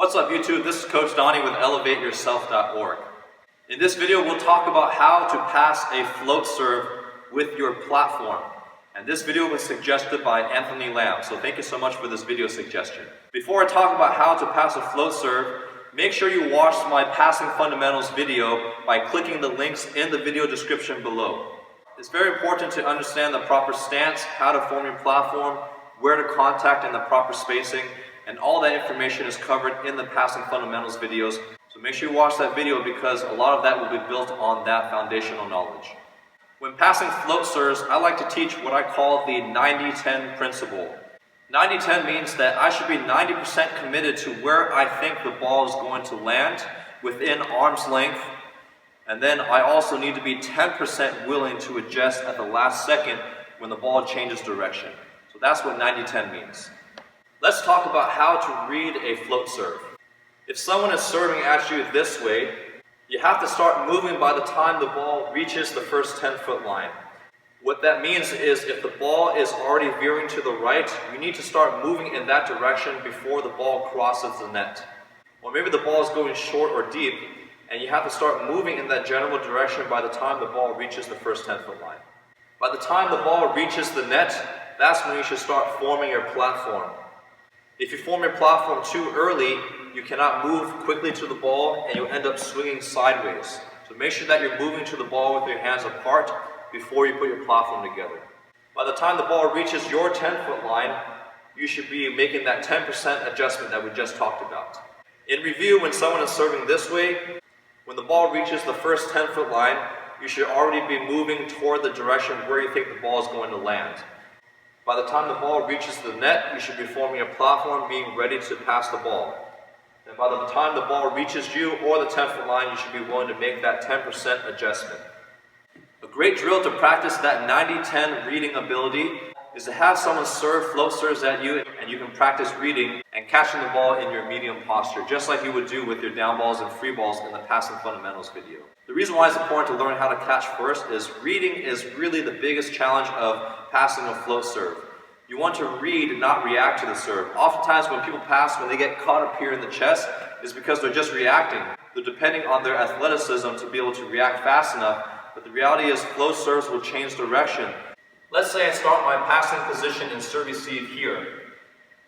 What's up YouTube? This is Coach Donny with ElevateYourself.org. In this video we'll talk about how to pass a float serve with your platform. And this video was suggested by Anthony Lamb, so thank you so much for this video suggestion. Before I talk about how to pass a float serve, make sure you watch my Passing Fundamentals video by clicking the links in the video description below. It's very important to understand the proper stance, how to form your platform, where to contact and the proper spacing, and all that information is covered in the Passing Fundamentals videos. So make sure you watch that video because a lot of that will be built on that foundational knowledge. When passing float serves, I like to teach what I call the 90-10 principle. 90-10 means that I should be 90% committed to where I think the ball is going to land within arm's length, and then I also need to be 10% willing to adjust at the last second when the ball changes direction. So that's what 90-10 means. Let's talk about how to read a float serve. If someone is serving at you this way, you have to start moving by the time the ball reaches the first 10-foot line. What that means is if the ball is already veering to the right, you need to start moving in that direction before the ball crosses the net. Or maybe the ball is going short or deep, and you have to start moving in that general direction by the time the ball reaches the first 10-foot line. By the time the ball reaches the net, that's when you should start forming your platform. If you form your platform too early, you cannot move quickly to the ball and you'll end up swinging sideways. So make sure that you're moving to the ball with your hands apart before you put your platform together. By the time the ball reaches your 10-foot line, you should be making that 10% adjustment that we just talked about. In review, when someone is serving this way, when the ball reaches the first 10-foot line, you should already be moving toward the direction where you think the ball is going to land. By the time the ball reaches the net, you should be forming a platform being ready to pass the ball. And by the time the ball reaches you or the 10-foot line, you should be willing to make that 10% adjustment. A great drill to practice that 90-10 reading ability is to have someone serve float serves at you, and you can practice reading and catching the ball in your medium posture, just like you would do with your down balls and free balls in the Passing Fundamentals video. The reason why it's important to learn how to catch first is reading is really the biggest challenge of passing a float serve. You want to read and not react to the serve. Oftentimes when people pass, when they get caught up here in the chest, is because they're just reacting. They're depending on their athleticism to be able to react fast enough, but the reality is float serves will change direction. Let's say I start my passing position in serve receive here.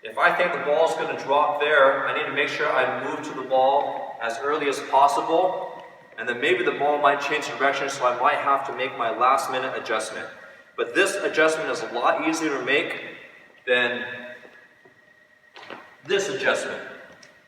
If I think the ball is going to drop there, I need to make sure I move to the ball as early as possible, and then maybe the ball might change direction, so I might have to make my last minute adjustment. But this adjustment is a lot easier to make than this adjustment.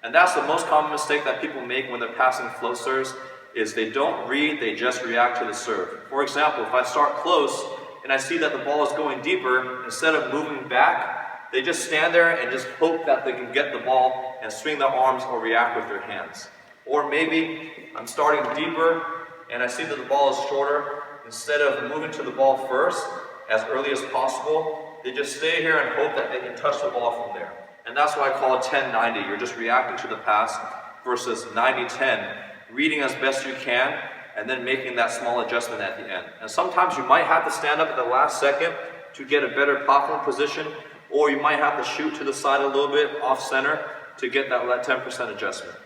And that's the most common mistake that people make when they're passing float serves, is they don't read, they just react to the serve. For example, if I start close and I see that the ball is going deeper, instead of moving back, they just stand there and just hope that they can get the ball and swing their arms or react with their hands. Or maybe I'm starting deeper and I see that the ball is shorter. Instead of moving to the ball first, as early as possible, they just stay here and hope that they can touch the ball from there. And that's why I call it 10-90. You're just reacting to the pass versus 90-10, reading as best you can, and then making that small adjustment at the end. And sometimes you might have to stand up at the last second to get a better platform position, or you might have to shoot to the side a little bit, off center, to get that 10% adjustment.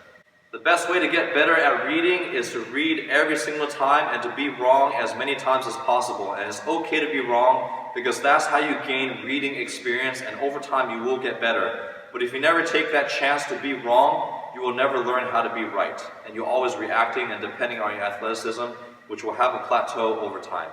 The best way to get better at reading is to read every single time and to be wrong as many times as possible. And it's okay to be wrong because that's how you gain reading experience, and over time you will get better. But if you never take that chance to be wrong, you will never learn how to be right. And you're always reacting and depending on your athleticism, which will have a plateau over time.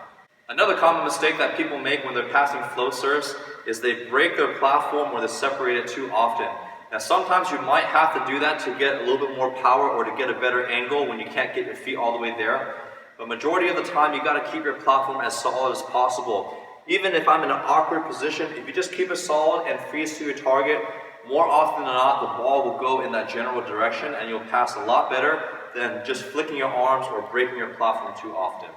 Another common mistake that people make when they're passing float serves is they break their platform or they separate it too often. Now sometimes you might have to do that to get a little bit more power or to get a better angle when you can't get your feet all the way there. But majority of the time you got to keep your platform as solid as possible. Even if I'm in an awkward position, if you just keep it solid and freeze to your target, more often than not the ball will go in that general direction and you'll pass a lot better than just flicking your arms or breaking your platform too often.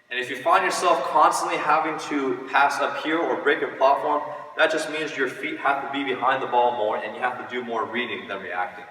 And if you find yourself constantly having to pass up here or break your platform, that just means your feet have to be behind the ball more and you have to do more reading than reacting.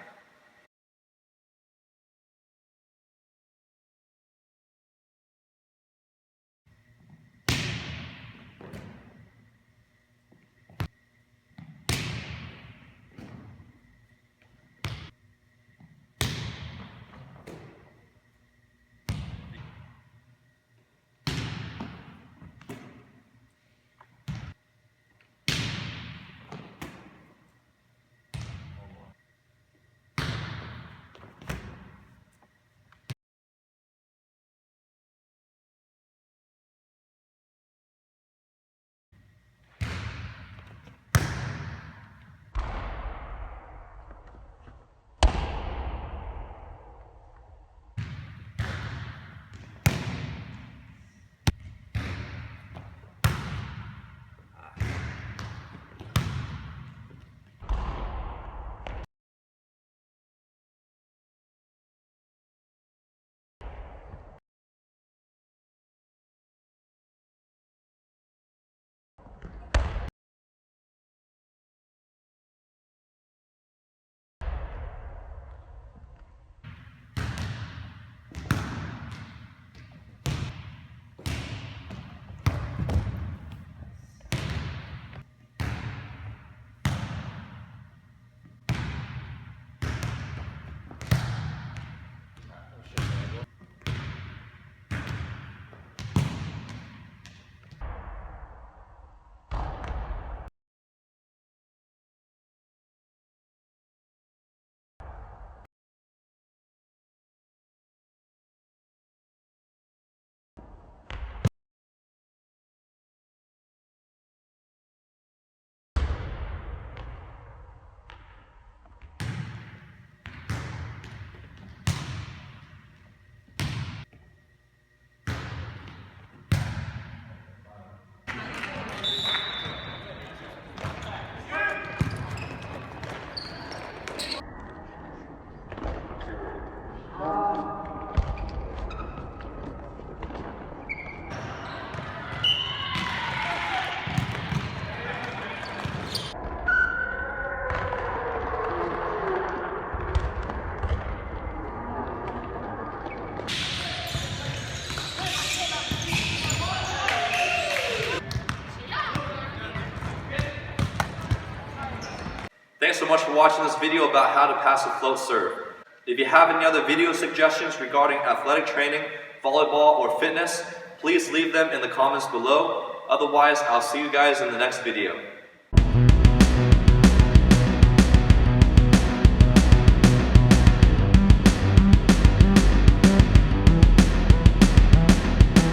Thanks so much for watching this video about how to pass a float serve. If you have any other video suggestions regarding athletic training, volleyball, or fitness, please leave them in the comments below. Otherwise, I'll see you guys in the next video.